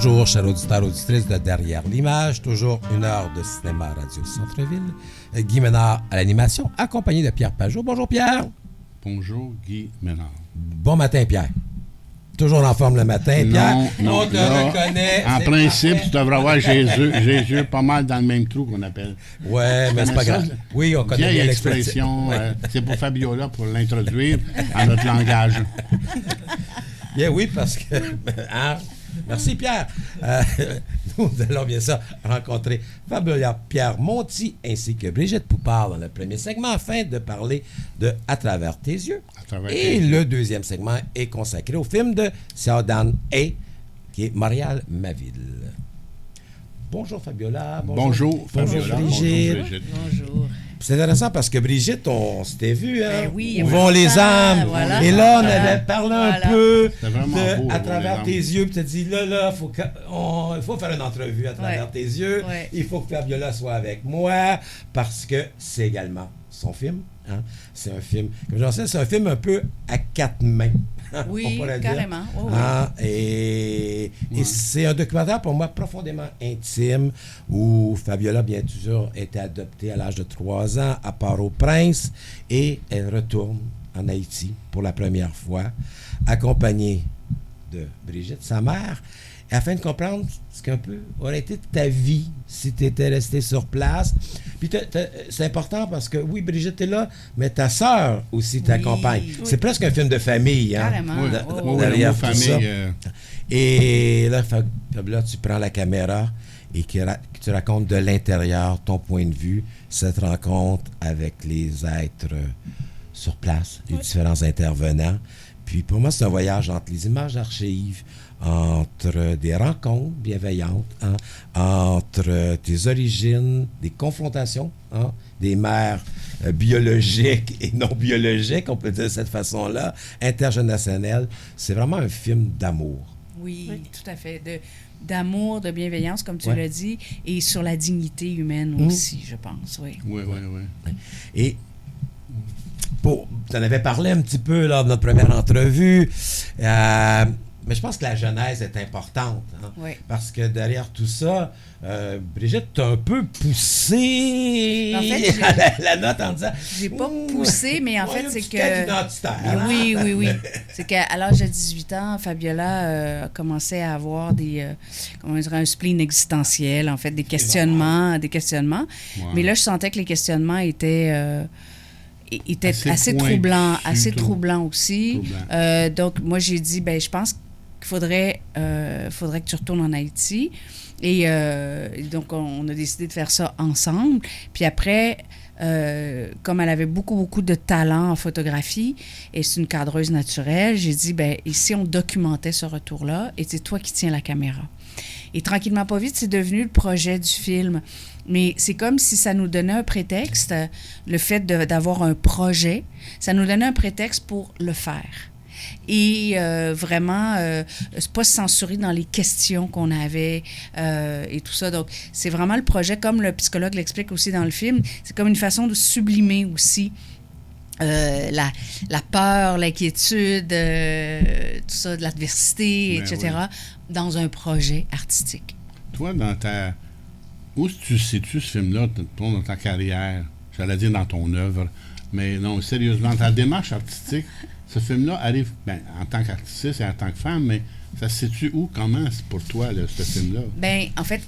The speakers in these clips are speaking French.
Bonjour, chers auditeurs et auditrices de Derrière l'image. Toujours une heure de cinéma radio Centre-Ville. Guy Ménard à l'animation, accompagné de Pierre Pajot. Bonjour, Pierre. Bonjour, Guy Ménard. Bon matin, Pierre. Toujours en forme le matin, Pierre. Non, on te reconnaît. En principe, tu devrais avoir Jésus pas mal dans le même trou qu'on appelle. Ouais, mais c'est pas grave. Oui, on connaît bien l'expression. C'est pour Fabiola pour l'introduire à notre langage. Bien oui, parce que... Hein? Merci, Pierre. Nous allons bien sûr rencontrer Fabiola Pierre Monti ainsi que Brigitte Poupard dans le premier segment afin de parler de À travers tes yeux. Et le deuxième segment est consacré au film de Xiaodan He, qui est Marial Maville. Bonjour Fabiola. Bonjour Fabiola. Brigitte. Bonjour. C'est intéressant parce que Brigitte, on s'était vu, hein? Ben oui, Où vont les âmes? Voilà. Et là, on avait parlé un peu beau, à travers tes yeux, puis tu as dit, là, il faut faire une entrevue à travers tes yeux. Ouais. Il faut que Fabiola soit avec moi, parce que c'est également son film. Hein? C'est un film, comme j'en sais, c'est un film un peu à quatre mains. Oui, carrément. Oh, hein? Et c'est un documentaire pour moi profondément intime où Fabiola, bien sûr, était adoptée à l'âge de 3 ans à Port-au-Prince et elle retourne en Haïti pour la première fois, accompagnée de Brigitte, sa mère, afin de comprendre ce qu'un peu aurait été ta vie si tu étais resté sur place. Puis c'est important parce que, oui, Brigitte est là, mais ta sœur aussi t'accompagne. Oui. C'est presque un film de famille. Hein, carrément. Derrière tout famille. Ça. Et là, tu prends la caméra et que tu racontes de l'intérieur ton point de vue, cette rencontre avec les êtres sur place, les différents intervenants. Puis pour moi, c'est un voyage entre les images d'archives, entre des rencontres bienveillantes, hein, entre tes origines, des confrontations, hein, des mères biologiques et non biologiques, on peut dire de cette façon-là, intergénérationnelles. C'est vraiment un film d'amour. Oui, tout à fait. D'amour, de bienveillance, comme tu l'as dit, et sur la dignité humaine aussi, je pense. Oui. Et tu en avais parlé un petit peu lors de notre première entrevue, mais je pense que la genèse est importante. Hein, parce que derrière tout ça, Brigitte t'a un peu poussé en fait, la note en disant... J'ai pas poussé, mais en fait, c'est que... Identitaire. Oui. C'est qu'à l'âge de 18 ans, Fabiola commençait à avoir un spleen existentiel, en fait, des questionnements. Ouais. Mais là, je sentais que les questionnements étaient assez troublants aussi. Donc, moi, j'ai dit, je pense qu'il faudrait que tu retournes en Haïti. Et donc, on a décidé de faire ça ensemble. Puis après, comme elle avait beaucoup de talent en photographie, et c'est une cadreuse naturelle, j'ai dit, ici, on documentait ce retour-là, et c'est toi qui tiens la caméra. Et tranquillement, pas vite, c'est devenu le projet du film. Mais c'est comme si ça nous donnait un prétexte, le fait d'avoir un projet, ça nous donnait un prétexte pour le faire. Et vraiment, c'est pas se censurer dans les questions qu'on avait et tout ça. Donc, c'est vraiment le projet, comme le psychologue l'explique aussi dans le film, c'est comme une façon de sublimer aussi la peur, l'inquiétude, tout ça, de l'adversité, etc., dans un projet artistique. Toi, où tu situes ce film-là, dans ta carrière, j'allais dire dans ton œuvre, mais non, sérieusement, dans ta démarche artistique, ce film-là arrive en tant qu'artiste et en tant que femme, mais ça se situe où? Comment c'est pour toi, ce film-là? En fait,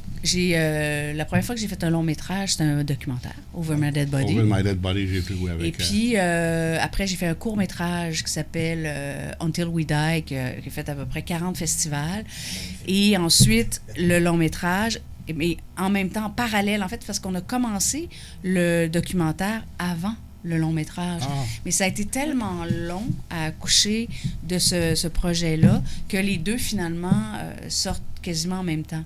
la première fois que j'ai fait un long métrage, c'était un documentaire, Over My Dead Body. Over My Dead Body, j'ai pu jouer avec. Et puis, après, j'ai fait un court métrage qui s'appelle Until We Die, qui a fait à peu près 40 festivals. Et ensuite, le long métrage, mais en même temps, en parallèle, en fait, parce qu'on a commencé le documentaire avant le long métrage. Mais ça a été tellement long à accoucher de ce projet-là que les deux, finalement, sortent quasiment en même temps.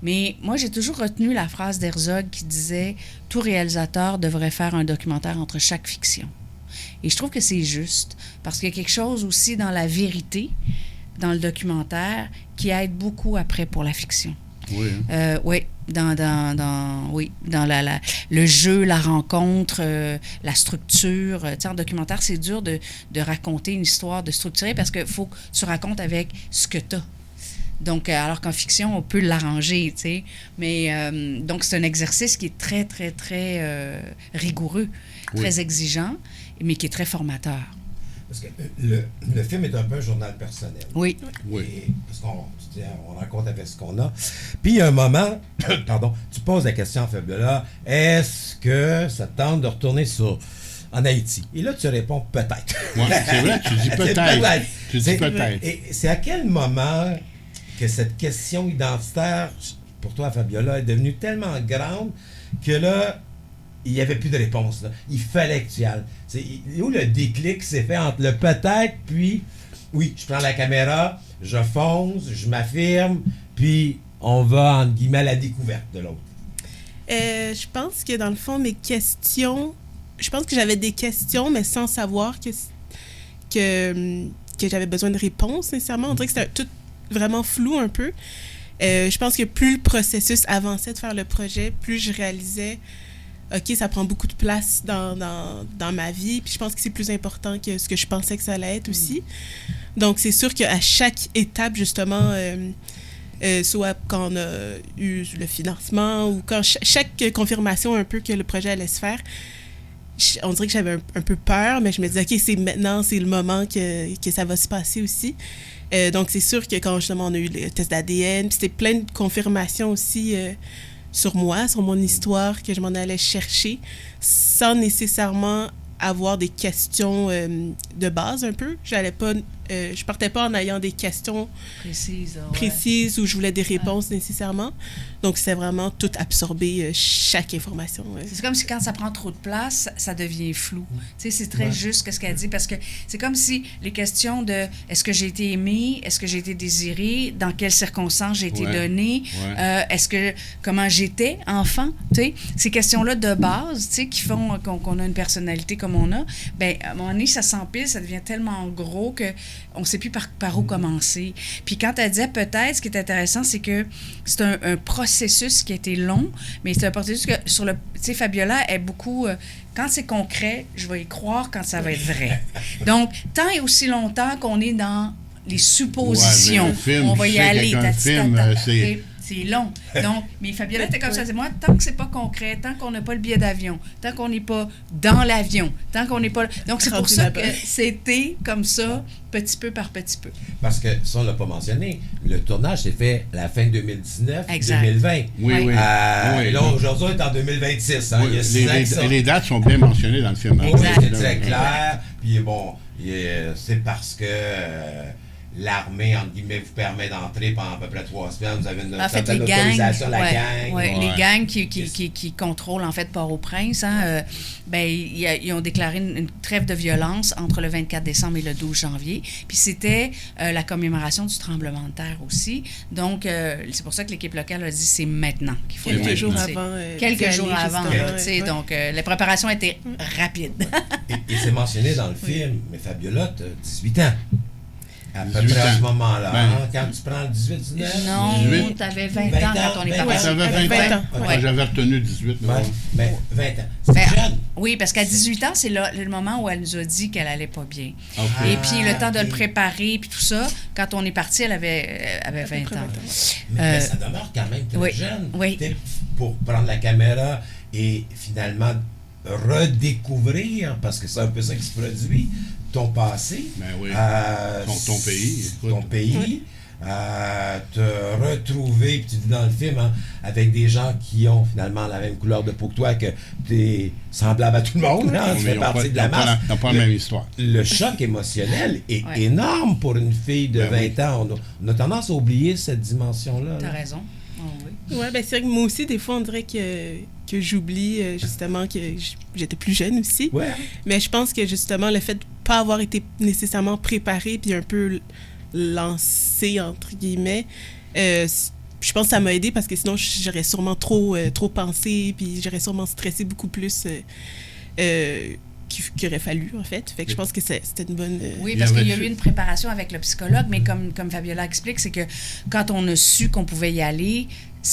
Mais moi, j'ai toujours retenu la phrase d'Herzog qui disait « Tout réalisateur devrait faire un documentaire entre chaque fiction ». Et je trouve que c'est juste, parce qu'il y a quelque chose aussi dans la vérité, dans le documentaire, qui aide beaucoup après pour la fiction. Oui. Dans le jeu, la rencontre, la structure. Tu sais, en documentaire, c'est dur de raconter une histoire, de structurer, parce qu'il faut que tu racontes avec ce que tu as. Donc, alors qu'en fiction, on peut l'arranger, tu sais. Mais donc, c'est un exercice qui est très, très, très rigoureux, très exigeant, mais qui est très formateur. Parce que le film est un peu un journal personnel. Oui. Et, parce qu'on raconte avec ce qu'on a. Puis, il y a un moment, pardon, tu poses la question à Fabiola, est-ce que ça te tente de retourner en Haïti? Et là, tu réponds peut-être. Oui, c'est vrai, tu dis peut-être. Tu dis peut-être. Et c'est à quel moment que cette question identitaire, pour toi, Fabiola, est devenue tellement grande que là, il n'y avait plus de réponse. Là. Il fallait que tu y ailles. C'est où le déclic s'est fait entre le peut-être, puis oui, je prends la caméra, je fonce, je m'affirme, puis on va, entre guillemets, à la découverte de l'autre. Je pense que dans le fond, mes questions, je pense que j'avais des questions, mais sans savoir que j'avais besoin de réponses nécessairement. On dirait que c'était tout vraiment flou un peu. Je pense que plus le processus avançait de faire le projet, plus je réalisais OK, ça prend beaucoup de place dans ma vie, puis je pense que c'est plus important que ce que je pensais que ça allait être aussi. Donc, c'est sûr qu'à chaque étape, justement, soit quand on a eu le financement ou quand chaque confirmation un peu que le projet allait se faire, on dirait que j'avais un peu peur, mais je me disais, OK, c'est maintenant, c'est le moment que ça va se passer aussi. Donc, c'est sûr que quand justement on a eu le test d'ADN, puis c'était plein de confirmations aussi sur moi, sur mon histoire, que je m'en allais chercher, sans nécessairement avoir des questions de base un peu. Je partais pas en ayant des questions précises où je voulais des réponses nécessairement. Donc, c'est vraiment tout absorber, chaque information. C'est comme si quand ça prend trop de place, ça devient flou. Tu sais, c'est très juste ce qu'elle dit, parce que c'est comme si les questions de est-ce que j'ai été aimée, est-ce que j'ai été désirée, dans quelles circonstances j'ai été donnée, comment j'étais enfant, tu sais, ces questions-là de base, tu sais, qui font qu'on a une personnalité comme on a, bien, à un moment donné, ça s'empile, ça devient tellement gros que on ne sait plus par où commencer. Puis quand elle disait peut-être, ce qui est intéressant, c'est que c'est un processus qui a été long, mais c'est un processus que sur le... Tu sais, Fabiola est beaucoup... quand c'est concret, je vais y croire quand ça va être vrai. Donc, tant et aussi longtemps qu'on est dans les suppositions, on va y aller. C'est long. Donc, mais Fabiola était comme ça. C'est moi, tant que c'est pas concret, tant qu'on n'a pas le billet d'avion, tant qu'on n'est pas dans l'avion, tant qu'on n'est pas... Donc, c'est pour ça que c'était comme ça, petit peu par petit peu. Parce que, ça, on l'a pas mentionné, le tournage s'est fait la fin 2019, exact. 2020. Oui. Là, aujourd'hui, on est en 2026. Hein, il y a 6 ans que ça. Les dates sont bien mentionnées dans le film. Exact. C'est très clair. Puis bon, c'est parce que... l'armée, entre guillemets, vous permet d'entrer pendant à peu près 3 semaines. Vous avez une certaine autorisation, la gang. Les gangs qui contrôlent, en fait, Port-au-Prince, hein, ils ont déclaré une trêve de violence entre le 24 décembre et le 12 janvier. Puis c'était la commémoration du tremblement de terre aussi. Donc, c'est pour ça que l'équipe locale a dit c'est maintenant qu'il faut quelques jours avant. Quelques jours avant. Donc, les préparations étaient rapides. et c'est mentionné dans le film, mais Fabiola, tu as 18 ans. À peu près à ce moment-là, quand tu prends le 18-19? Non, tu avais 20 ans quand on est parti. J'avais 20 ans. J'avais retenu 18. Mais 20 ans. C'est jeune. Oui, parce qu'à 18 ans, c'est le moment où elle nous a dit qu'elle allait pas bien. Okay. Et puis, le temps de le préparer, puis tout ça, quand on est parti, elle avait 20 ans. Mais ça demeure quand même très jeune. Oui. Pour prendre la caméra et finalement redécouvrir, parce que c'est un peu ça qui se produit, ton passé, ton pays, te retrouver, puis tu dis dans le film, hein, avec des gens qui ont finalement la même couleur de peau que toi, que tu es semblable à tout le monde, hein, tu fais partie de la masse. Ils n'ont pas la même histoire. Le choc émotionnel est énorme pour une fille de 20 ans. On a tendance à oublier cette dimension-là. Tu as raison. Oui, c'est vrai que moi aussi, des fois, on dirait que j'oublie justement que j'étais plus jeune aussi. Ouais. Mais je pense que justement, le fait de ne pas avoir été nécessairement préparé puis un peu lancé, entre guillemets, je pense que ça m'a aidé parce que sinon, j'aurais sûrement trop pensé puis j'aurais sûrement stressé beaucoup plus que qu'il aurait fallu, en fait. Fait que je pense que c'était une bonne... Oui, parce qu'il y a eu une préparation avec le psychologue, mais comme Fabiola explique, c'est que quand on a su qu'on pouvait y aller,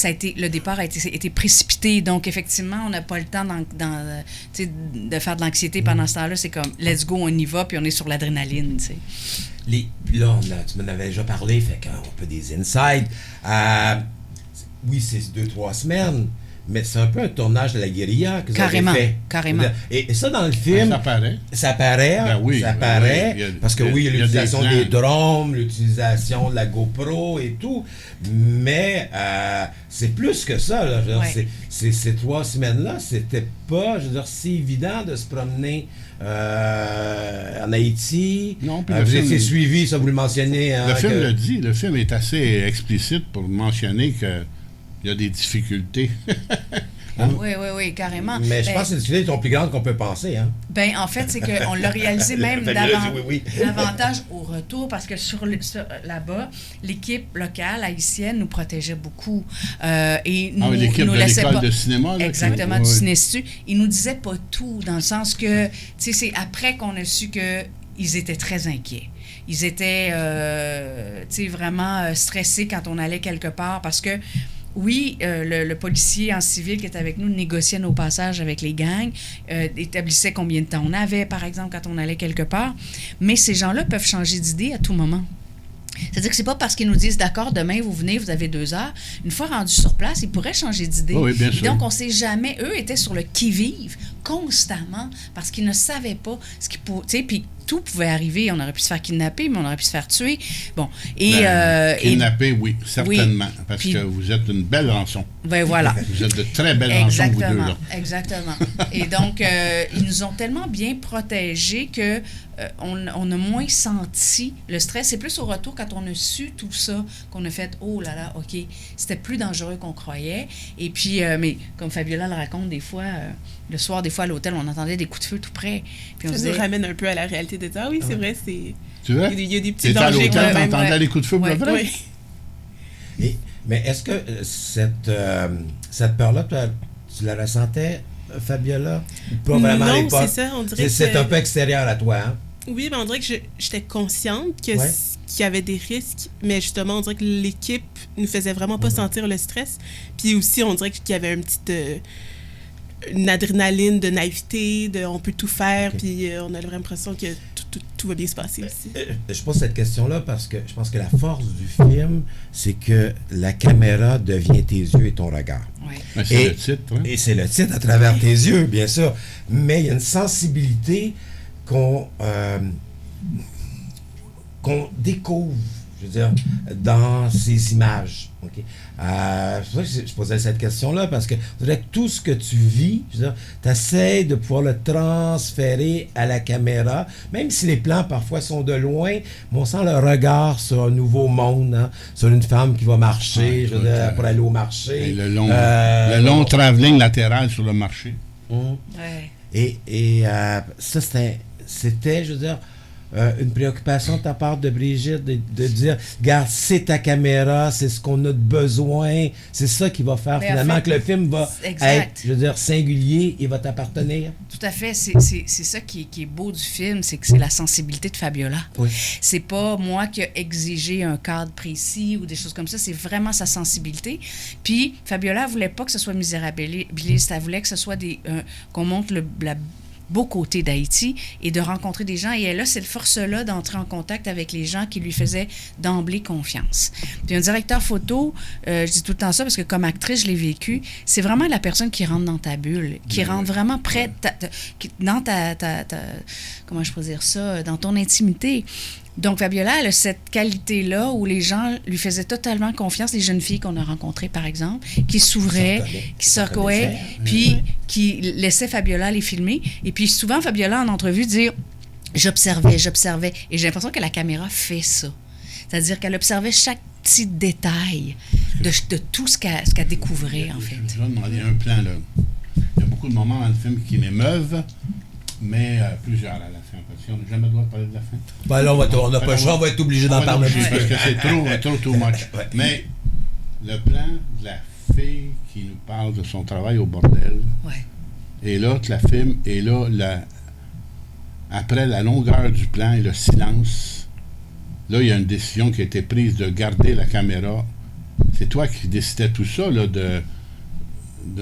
le départ a été précipité. Donc, effectivement, on n'a pas le temps de faire de l'anxiété pendant ce temps-là. C'est comme, let's go, on y va, puis on est sur l'adrénaline, tu sais. Là, tu m'en avais déjà parlé, fait qu'on peut des insides. Oui, c'est 2-3 semaines, mais c'est un peu un tournage de la guérilla que vous avez fait. Carrément. Et ça, dans le film... Ça paraît. Ça paraît. Parce que oui, il y a l'utilisation des drones, l'utilisation de la GoPro et tout. Mais c'est plus que ça. Là. Je veux dire, ces 3 semaines-là, c'était pas, je veux dire, si évident de se promener en Haïti. Non, puis vous étiez suivi, ça vous le mentionnez. Le film le dit. Le film est assez explicite pour mentionner que il y a des difficultés. Oui, carrément. Mais je pense que les difficultés sont plus grandes qu'on peut penser. Hein? Ben, en fait, c'est qu'on l'a réalisé même davantage au retour, parce que là-bas, l'équipe locale haïtienne nous protégeait beaucoup. Et nous, l'équipe nous de laissait l'école pas, de cinéma. Là, exactement, du Ciné-Institut. Ils nous disaient pas tout, dans le sens que, tu sais, c'est après qu'on a su qu'ils étaient très inquiets. Ils étaient, tu sais, vraiment stressés quand on allait quelque part, parce que oui, le policier en civil qui était avec nous négociait nos passages avec les gangs, établissait combien de temps on avait, par exemple, quand on allait quelque part. Mais ces gens-là peuvent changer d'idée à tout moment. C'est-à-dire que c'est pas parce qu'ils nous disent « D'accord, demain, vous venez, vous avez 2 heures ». Une fois rendus sur place, ils pourraient changer d'idée. Oui, bien sûr. Donc, on ne sait jamais. Eux étaient sur le qui-vive constamment parce qu'ils ne savaient pas ce qu'ils pouvaient... Tu sais, puis tout pouvait arriver. On aurait pu se faire kidnapper, mais on aurait pu se faire tuer. Bon. Kidnapper, oui, certainement. Oui, parce que vous êtes une belle rançon. Ben voilà. Vous êtes de très belles rançons, vous deux, là. Exactement. Et donc, ils nous ont tellement bien protégés que on a moins senti le stress. C'est plus au retour, quand on a su tout ça, qu'on a fait « Oh là là, OK, c'était plus dangereux qu'on croyait. » Et puis, mais comme Fabiola le raconte, des fois, le soir, des fois, à l'hôtel, on entendait des coups de feu tout près. Puis on ça nous ramène un peu à la réalité de dire « Ah oui, c'est vrai, c'est... » Tu vois? Il y a des petits dangers quand même. T'entendais les coups de feu pour le vrai? Oui. Mais est-ce que cette peur-là, tu la ressentais, Fabiola? Pas vraiment à l'époque? Non, c'est ça. On dirait c'est un peu extérieur à toi, hein? Oui, mais on dirait que j'étais consciente qu'il y avait des risques, mais justement, on dirait que l'équipe nous faisait vraiment pas sentir le stress. Puis aussi, on dirait qu'il y avait une adrénaline de naïveté, on peut tout faire, puis on a vraiment l'impression que tout va bien se passer aussi. Je pose cette question-là parce que je pense que la force du film, c'est que la caméra devient tes yeux et ton regard. Oui. C'est le titre. Hein? Et c'est le titre à travers tes yeux, bien sûr. Mais il y a une sensibilité qu'on découvre, je veux dire, dans ces images. Okay? C'est pour ça que je posais cette question-là, parce que je dirais que tout ce que tu vis, je veux dire, tu essaies de pouvoir le transférer à la caméra, même si les plans parfois sont de loin, mais on sent le regard sur un nouveau monde, hein, sur une femme qui va marcher, je veux dire, pour aller au marché. Et le long travelling latéral sur le marché. Ouais. Et ça, c'était, je veux dire, une préoccupation de ta part de Brigitte de dire, regarde, c'est ta caméra, c'est ce qu'on a de besoin, c'est ça qui va faire finalement en fait, que le film va être, je veux dire, singulier et va t'appartenir. Tout à fait, c'est ça qui est beau du film, c'est que c'est la sensibilité de Fabiola. Oui. C'est pas moi qui ai exigé un cadre précis ou des choses comme ça, c'est vraiment sa sensibilité. Puis Fabiola voulait pas que ce soit misérabiliste, elle voulait que ce soit qu'on montre la beau côté d'Haïti et de rencontrer des gens. Et elle a cette force-là d'entrer en contact avec les gens qui lui faisaient d'emblée confiance. Puis un directeur photo, je dis tout le temps ça parce que comme actrice, je l'ai vécu, c'est vraiment la personne qui rentre dans ta bulle, qui rentre vraiment près dans ta comment je pourrais dire ça, dans ton intimité. Donc, Fabiola, elle a cette qualité-là où les gens lui faisaient totalement confiance, les jeunes filles qu'on a rencontrées, par exemple, qui s'ouvraient, qui se reconnaissaient, puis qui laissaient Fabiola les filmer. Et puis, souvent, Fabiola, en entrevue, dire « J'observais. » Et j'ai l'impression que la caméra fait ça. C'est-à-dire qu'elle observait chaque petit détail de tout ce qu'elle découvrait, en fait. Je vais demander un plan, là. Il y a beaucoup de moments dans le film qui m'émeuvent, mais plusieurs à la fin. Parce qu'on n'a jamais le droit de parler de la fin. Ben là, on n'a pas le choix, on va être obligé d'en parler. Parce que c'est trop too much. Ouais. Mais le plan de la fille qui nous parle de son travail au bordel, et là, tu la filmes, et là, après la longueur du plan et le silence, là, il y a une décision qui a été prise de garder la caméra. C'est toi qui décidais tout ça, là, de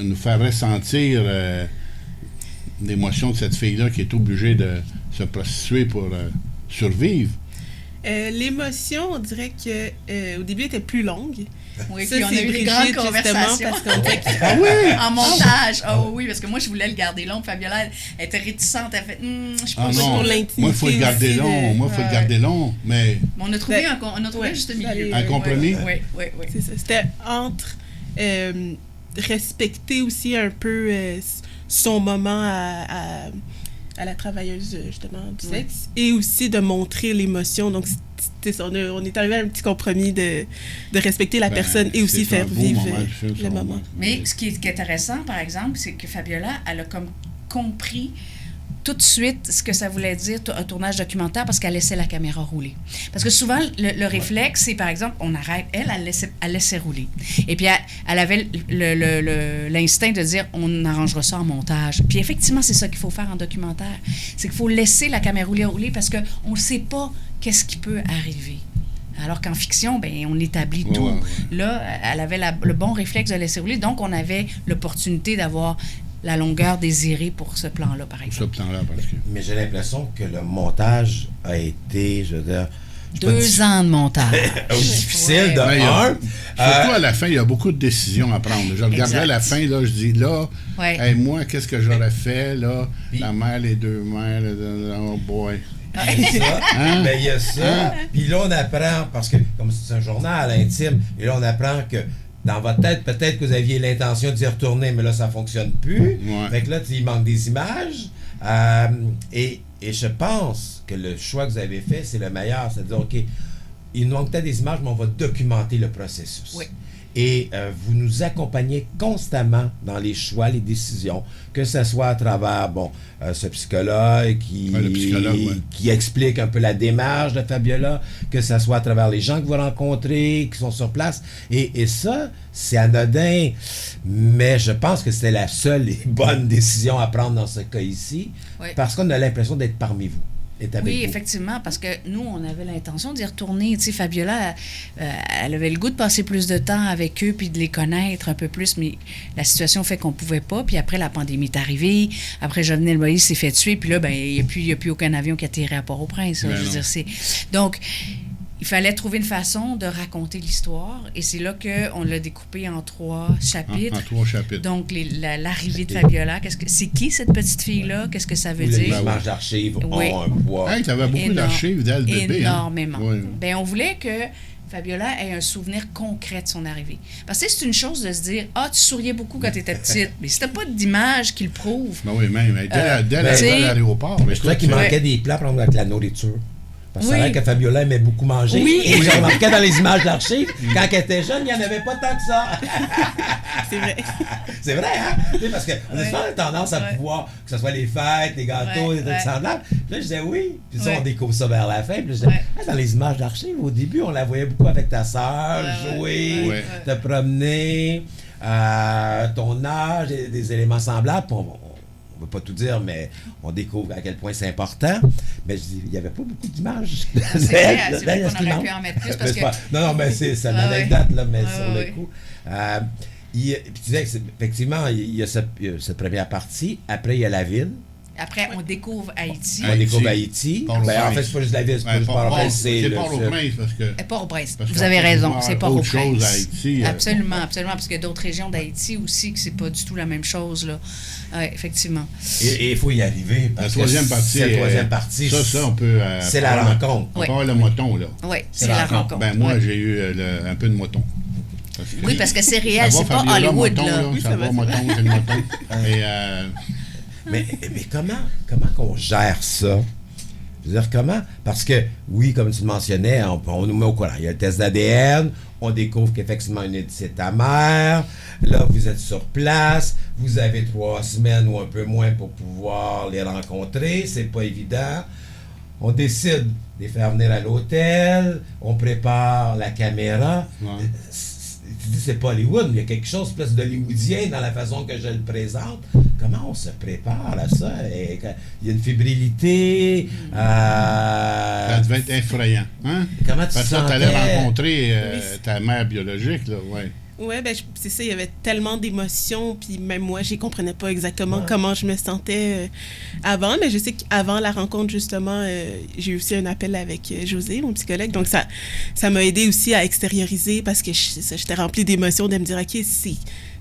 nous faire ressentir l'émotion de cette fille-là qui est obligée de se prostituer pour survivre. L'émotion, on dirait que au début, était plus longue. Oui, Ça, puis on a c'est eu des Brigitte, grandes justement, conversations. parce qu'on dirait que- Ah oui! En montage. Ah oui, parce que moi, je voulais le garder long. Fabiola, elle était réticente. Elle fait, je suis pas Ah sûre. non, pour l'intimité moi, il faut le garder aussi, long. Moi, il faut le Ouais. garder long. Mais Mais on a trouvé, Ben, on a trouvé ouais, juste ça allait- milieu. un compromis? Oui. C'est ça. C'était entre respecter aussi un peu son moment à la travailleuse, justement, du Ouais. sexe, et aussi de montrer l'émotion. Donc, c'est ça, on est arrivé à un petit compromis de respecter la ben, personne et aussi c'est un faire beau vivre moment du film, le ça, moment. vraiment. Mais ce qui est intéressant, par exemple, c'est que Fabiola, elle a comme compris tout de suite ce que ça voulait dire un tournage documentaire parce qu'elle laissait la caméra rouler. Parce que souvent, le réflexe, c'est par exemple, on arrête, elle laissait rouler. Et puis, elle avait l'instinct de dire, on arrangera ça en montage. Puis effectivement, c'est ça qu'il faut faire en documentaire. C'est qu'il faut laisser la caméra rouler parce qu'on ne sait pas qu'est-ce qui peut arriver. Alors qu'en fiction, ben, on établit tout. Ouais. Là, elle avait le bon réflexe de laisser rouler. Donc, on avait l'opportunité d'avoir la longueur désirée pour ce plan-là, par Pour ce exemple. plan-là, parce que... Mais j'ai l'impression que le montage a été, je veux dire... 2 ans de montage. difficile de Ouais. Ben, il y a- un. Surtout à la fin, il y a beaucoup de décisions à prendre. Je regardais Exact. la fin, là, je dis, là, Ouais. hey, moi, qu'est-ce que j'aurais fait, là? Puis- La mère, les 2 mères, oh boy. Il y a ça. Hein? Ben, il y a ça. Puis là, on apprend, parce que comme c'est un journal intime, et là, on apprend que dans votre tête, peut-être que vous aviez l'intention d'y retourner, mais là, ça ne fonctionne plus. Ouais. Fait que là, il manque des images. Et je pense que le choix que vous avez fait, c'est le meilleur. C'est-à-dire, OK, il nous manque peut-être des images, mais on va documenter le processus. Oui. Et vous nous accompagnez constamment dans les choix, les décisions, que ce soit à travers, ce psychologue Ouais, le psychologue, ouais. qui explique un peu la démarche de Fabiola, que ce soit à travers les gens que vous rencontrez, qui sont sur place. Et ça, c'est anodin, mais je pense que c'était la seule et bonne décision à prendre dans ce cas ici, Oui. parce qu'on a l'impression d'être parmi vous. Est avec Oui, vous. effectivement, parce que nous, on avait l'intention d'y retourner. Tu sais, Fabiola, elle avait le goût de passer plus de temps avec eux puis de les connaître un peu plus, mais la situation fait qu'on pouvait pas. Puis après, la pandémie est arrivée. Après, Jovenel Moïse s'est fait tuer. Puis là, ben, il n'y a plus aucun avion qui atterrit à Port-au-Prince. Ben Je veux non. dire, donc, il fallait trouver une façon de raconter l'histoire. Et c'est là qu'on l'a découpé en 3 chapitres. En 3 chapitres. Donc, l'arrivée de Fabiola. C'est qui cette petite fille-là? Qu'est-ce que ça veut Tous les dire? images d'archives Oui. ont un poids. Hey, t'avais beaucoup d'archives dès le bébé. Énormément. Hein? Oui. Ben, on voulait que Fabiola ait un souvenir concret de son arrivée. Parce que c'est une chose de se dire « Ah, tu souriais beaucoup quand tu étais petite. » Mais si t'as pas d'image qui le prouve, Ben oui, même. Dès ben, l'arrivée à l'aéroport. Mais je trouvais qu'il Ouais. manquait des plats, par exemple, avec la nourriture. Parce que Oui. c'est vrai que Fabiola aimait beaucoup manger. Oui. Et j'ai remarqué dans les images d'archives, quand elle était jeune, il n'y en avait pas tant que ça. C'est vrai. C'est vrai, hein? Tu sais, parce qu'on a souvent tendance à pouvoir, que ce soit les fêtes, les gâteaux, Ouais, des trucs ouais. semblables. Puis là, je disais oui. Puis ça, Ouais. on découvre ça vers la fin. Puis là, je disais, Ouais. ah, dans les images d'archives, au début, on la voyait beaucoup avec ta sœur, Ouais, jouer, ouais. te promener, ton âge, des éléments semblables. Puis on ne veut pas tout dire, mais on découvre à quel point c'est important. Mais je dis, il n'y avait pas beaucoup d'images. c'est vrai qu'on aurait pu en mettre plus parce que... Non, mais c'est une Ah, anecdote, là, mais Ah, sur le ouais. coup. Puis tu disais que effectivement, il y a cette première partie. Après, il y a la ville. Après, on découvre Haïti. On découvre Haïti. Port-au-Prince. Ben, en fait, c'est pas juste la ville, c'est pas juste Port-au-Prince, c'est c'est le... Port-au-Prince parce que... Et Port-au-Prince. Parce Vous qu'on avez peut raison, voir c'est autre Port-au-Prince. chose à Haïti. Absolument, parce qu'il y a d'autres régions d'Haïti aussi que c'est pas du tout la même chose, là. Ouais, effectivement. Et il faut y arriver. La Parce troisième que partie. c'est la troisième partie. Ça, on peut... C'est la rencontre. On Ouais. peut avoir le moton, là. Oui, c'est la rencontre. Ben, moi, Ouais. j'ai eu un peu de moton. Oui, parce que c'est réel, Ça va, c'est pas Fabiola, Hollywood, moton, là. Ça va, moton, c'est le moton. Et... Mais comment qu'on gère ça? Je veux dire, comment? Parce que, oui, comme tu le mentionnais, on nous met au courant. Il y a le test d'ADN, on découvre qu'effectivement, c'est ta mère. Là, vous êtes sur place, vous avez 3 semaines ou un peu moins pour pouvoir les rencontrer. C'est pas évident. On décide de les faire venir à l'hôtel, on prépare la caméra. Ouais. Tu dis c'est pas Hollywood, mais il y a quelque chose plus d'hollywoodien dans la façon que je le présente. comment on se prépare à ça? Il y a une fébrilité. Ça devait être effrayant. Hein? Comment tu Parce que sentais? tu allais rencontrer Oui. ta mère biologique, là, ouais. Ouais, ben c'est ça, il y avait tellement d'émotions, puis même moi, je comprenais pas exactement Ouais. comment je me sentais avant, mais je sais qu'avant la rencontre, justement, j'ai eu aussi un appel avec José, mon psychologue, donc ça m'a aidé aussi à extérioriser, parce que j'étais remplie d'émotions, de me dire, OK,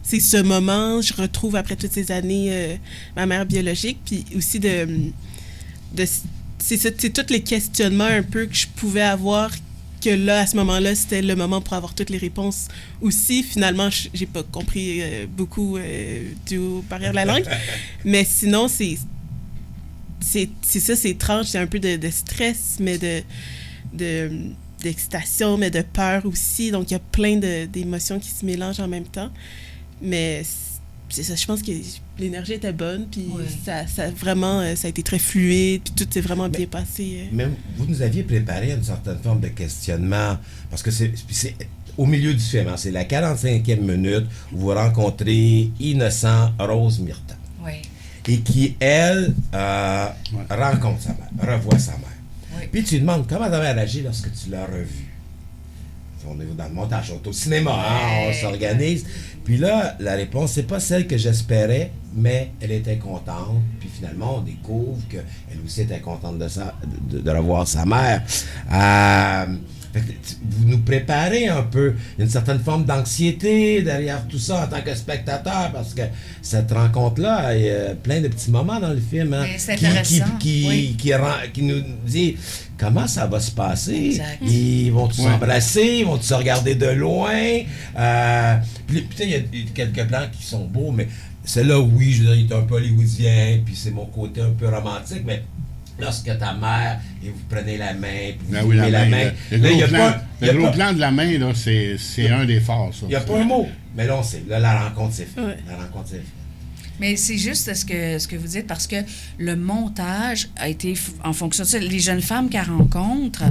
c'est ce moment, je retrouve après toutes ces années ma mère biologique, puis aussi c'est tous les questionnements un peu que je pouvais avoir, que là, à ce moment-là, c'était le moment pour avoir toutes les réponses aussi. Finalement, j'ai pas compris beaucoup du barrière de la langue. Mais sinon, c'est ça, c'est étrange. C'est un peu de stress, mais d'excitation, mais de peur aussi. Donc, il y a plein d'émotions qui se mélangent en même temps. Mais c'est ça, je pense que l'énergie était bonne, puis ça vraiment, ça a été très fluide, puis tout s'est vraiment bien passé. Mais vous nous aviez préparé une certaine forme de questionnement, parce que c'est au milieu du film, hein, c'est la 45e minute où vous rencontrez Innocent Rose Myrtha. Oui. Et qui, elle, rencontre sa mère, revoit sa mère. Oui. Puis tu lui demandes comment ta mère agit lorsque tu l'as revue. On est dans le montage, on est au cinéma, hein, on s'organise. Puis là, la réponse, c'est pas celle que j'espérais, mais elle était contente. Puis finalement, on découvre qu'elle aussi était contente de revoir sa mère. Fait que vous nous préparez un peu une certaine forme d'anxiété derrière tout ça en tant que spectateur, parce que cette rencontre-là, il y a plein de petits moments dans le film, hein, Mais c'est intéressant, qui nous dit comment ça va se passer. Exact. Ils vont tous s'embrasser, ils vont tous se regarder de loin. Puis il y a quelques plans qui sont beaux, mais celle-là, oui, je veux dire, il est un peu hollywoodien, puis c'est mon côté un peu romantique, mais lorsque ta mère, et vous prenez la main, puis vous Oui, mettez la main. Le gros plan de la main, là, c'est un des forts, ça. Il n'y a pas un mot. Mais là, on sait. Là, la rencontre, c'est fait. Ouais. La rencontre, c'est fait. Mais c'est juste ce que vous dites, parce que le montage a été en fonction de ça. Les jeunes femmes qu'elle rencontre,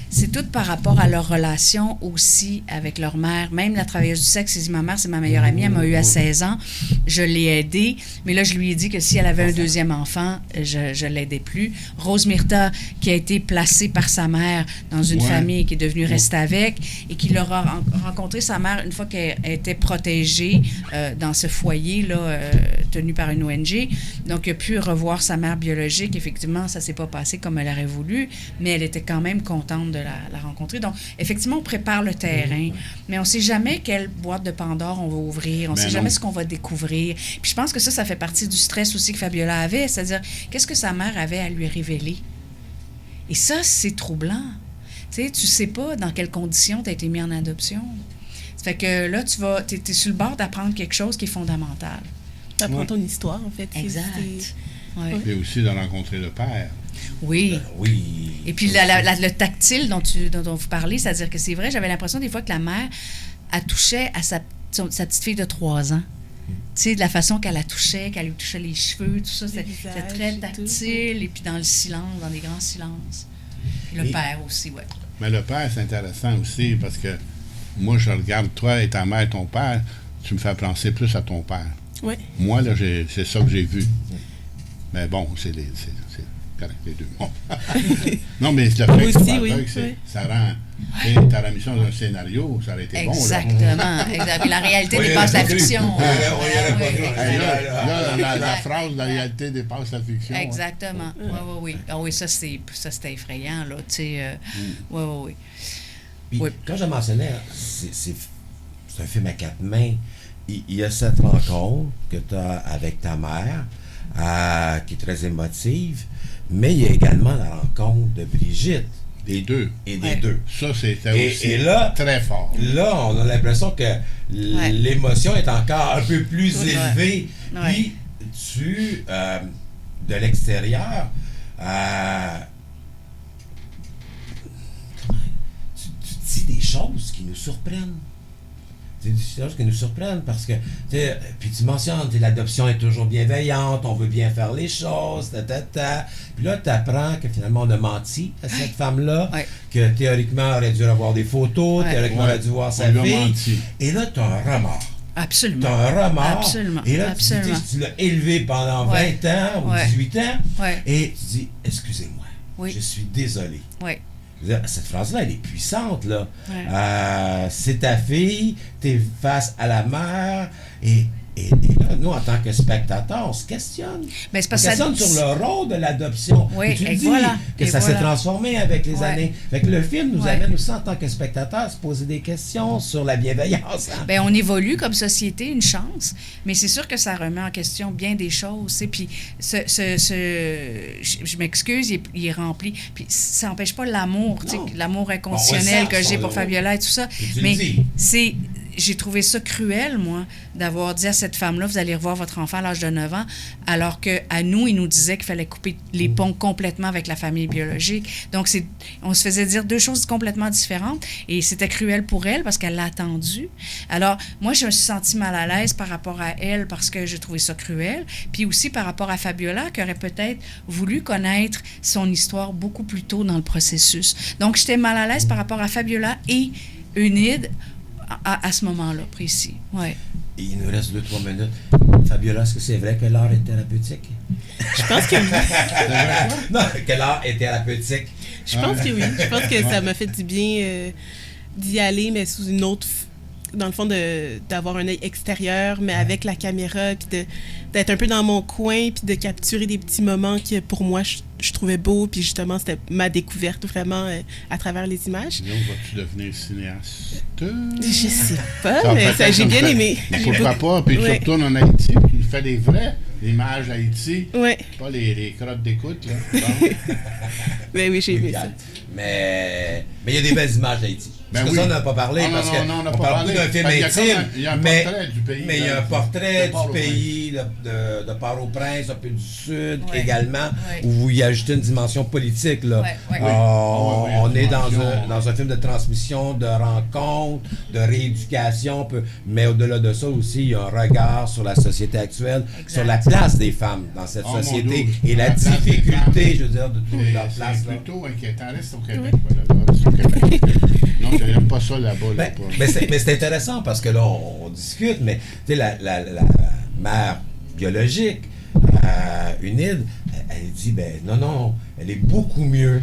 c'est tout par rapport à leur relation aussi avec leur mère. Même la travailleuse du sexe, elle dit, ma mère, c'est ma meilleure amie, elle m'a eu à 16 ans, je l'ai aidée, mais là, je lui ai dit que si elle avait un deuxième enfant, je l'aidais plus. Rose Myrtha, qui a été placée par sa mère dans une famille, qui est devenue rester avec, et qui l'aura rencontré sa mère une fois qu'elle était protégée dans ce foyer-là, tenu par une ONG. Donc, elle a pu revoir sa mère biologique. Effectivement, ça ne s'est pas passé comme elle aurait voulu, mais elle était quand même contente de la rencontrer. Donc, effectivement, on prépare le terrain, mais on ne sait jamais quelle boîte de Pandore on va ouvrir. On ne sait jamais ce qu'on va découvrir. Puis je pense que ça fait partie du stress aussi que Fabiola avait, c'est-à-dire, qu'est-ce que sa mère avait à lui révéler? Et ça, c'est troublant. Tu sais pas dans quelles conditions tu as été mis en adoption. Ça fait que là, tu es sur le bord d'apprendre quelque chose qui est fondamental. T'apprends ton histoire, en fait. Exact. Ouais. Et aussi de rencontrer le père. Oui. Oui. Et puis le tactile dont vous parlez, c'est-à-dire que c'est vrai, j'avais l'impression des fois que la mère, elle touchait à sa petite fille de 3 ans. Tu sais, de la façon qu'elle la touchait, qu'elle lui touchait les cheveux, tout ça, c'était très tactile, et puis dans le silence, dans les grands silences. Et le père aussi, oui. Mais le père, c'est intéressant aussi, parce que moi, je regarde toi et ta mère, ton père, tu me fais penser plus à ton père. Oui. Moi, là, c'est ça que j'ai vu. Mais bon, c'est correct, les deux. Bon. Non, mais le fait que tu sois aveugle, ça rend... T'as la mission d'un scénario, ça aurait été Exactement, bon. Exactement. La réalité dépasse la fiction. La phrase « la réalité dépasse la fiction ». Exactement. Oui. Ah oui, ça, c'était effrayant, là. Tu sais, oui. Puis, quand je mentionnais, c'est un film à 4 mains. Il y a cette rencontre que tu as avec ta mère, qui est très émotive, mais il y a également la rencontre de Brigitte. Des deux. Et des deux. Ça, c'était aussi là, très fort. Là, on a l'impression que l'émotion est encore un peu plus élevée. Puis, de l'extérieur, tu dis des choses qui nous surprennent. C'est des choses qui nous surprennent parce que, puis tu mentionnes, l'adoption est toujours bienveillante, on veut bien faire les choses, Puis là, tu apprends que finalement, on a menti à cette femme-là, que théoriquement, elle aurait dû avoir des photos, théoriquement, elle aurait dû voir sa fille. Et là, tu as un remords. Absolument. Tu as un remords. Absolument. Et là, Absolument. tu l'as élevé pendant 20 ans ou 18 ans. Ouais. Et tu dis, excusez-moi, Oui. je suis désolé. Oui. Je veux dire, cette phrase-là, elle est puissante, là. Ouais. C'est ta fille, t'es face à la mère, et là, nous, en tant que spectateurs, on se questionne. Mais c'est On parce se que ça- questionne sur le rôle de l'adoption. Oui, Et tu le et dis, voilà, que et ça s'est voilà. transformé avec les Ouais. années. Fait que le film nous Ouais. amène aussi, en tant que spectateurs, à se poser des questions sur la bienveillance. Hein. Ben, on évolue comme société, une chance, mais c'est sûr que ça remet en question bien des choses. Et puis, je m'excuse, il est rempli. Puis, ça n'empêche pas l'amour, tu sais, Non. l'amour On inconditionnel ressent que j'ai son pour amour. Fabiola et tout ça. Et tu le Mais dis. j'ai trouvé ça cruel, moi, d'avoir dit à cette femme-là, vous allez revoir votre enfant à l'âge de 9 ans, alors qu'à nous, il nous disait qu'il fallait couper les ponts complètement avec la famille biologique. Donc, on se faisait dire deux choses complètement différentes, et c'était cruel pour elle parce qu'elle l'a attendu. Alors, moi, je me suis sentie mal à l'aise par rapport à elle parce que j'ai trouvé ça cruel, puis aussi par rapport à Fabiola, qui aurait peut-être voulu connaître son histoire beaucoup plus tôt dans le processus. Donc, j'étais mal à l'aise par rapport à Fabiola et Eunide à ce moment-là précis. Ouais. Il nous reste 2-3 minutes. Fabiola, est-ce que c'est vrai que l'art est thérapeutique? Je pense que oui. Non, que l'art est thérapeutique. Je pense que oui. Je pense que ça m'a fait du bien d'y aller, mais sous une autre... Dans le fond, d'avoir un œil extérieur, mais avec la caméra, puis d'être un peu dans mon coin, puis de capturer des petits moments que, pour moi, je trouvais beaux, puis justement, c'était ma découverte, vraiment, à travers les images. Sinon, vas-tu devenir cinéaste? Je sais pas, Ça, mais peut-être j'ai comme bien ça. aimé. Mais J'ai pourquoi beaucoup- pas? Puis Ouais. tu retournes en Haïti, puis tu fais des vraies images d'Haïti, Ouais. pas les crottes d'écoute, là. Bon. Ben oui, j'ai aimé ça. Mais il y a des belles images d'Haïti. Ben Parce que oui. ça, on n'a pas parlé, Non, parce non, que non, on n'a on pas parle parlé. beaucoup d'un film Parce qu'il y a intime, comme il y a un mais portrait du pays, mais il y a là, un portrait de Port-au-Prince. du pays, de Port-au-Prince, un peu du Sud Ouais. également, Ouais. où vous y ajoutez une dimension politique. Là. Ouais, ouais. On, Oui, on une est dans dimension. dans un film de transmission, de rencontre, de rééducation, mais au-delà de ça aussi, il y a un regard sur la société actuelle, Exact. sur la place des femmes dans cette Oh, mon société Dieu. et la La place des difficulté, femmes. je veux dire, de trouver leur C'est place. Là. plutôt inquiétant. Reste au Québec, voilà. Reste au Québec. Non, je n'aime pas ça là-bas. Là, pas. Mais c'est intéressant parce que là, on discute, mais tu sais, la mère biologique, Eunide, elle dit, ben non, elle est beaucoup mieux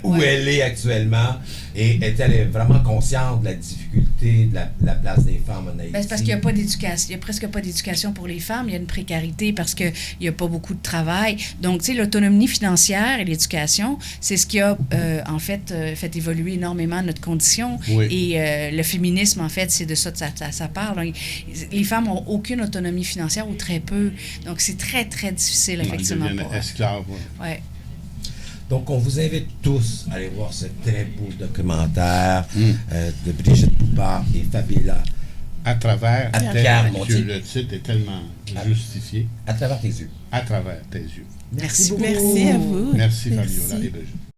où Ouais. elle est actuellement et elle est vraiment consciente de la difficulté de la place des femmes en Haïti. Ben, c'est parce qu'il n'y a pas d'éducation. Il n'y a presque pas d'éducation pour les femmes. Il y a une précarité parce qu'il n'y a pas beaucoup de travail. Donc, tu sais, l'autonomie financière et l'éducation, c'est ce qui a, en fait, fait évoluer énormément notre condition. Oui. Et le féminisme, en fait, c'est de ça que ça parle. Donc, les femmes n'ont aucune autonomie financière ou très peu. Donc, c'est très, très difficile, Ils effectivement. deviennent pour elles. esclaves. Ouais. Ouais. Donc, on vous invite tous à aller voir ce très beau documentaire de Brigitte Poupard et Fabiola À travers À tes travers, mon yeux. Dieu. Le titre est tellement justifié. à travers tes yeux. À travers tes yeux. Merci beaucoup. Merci à vous. Merci, Fabiola et Brigitte.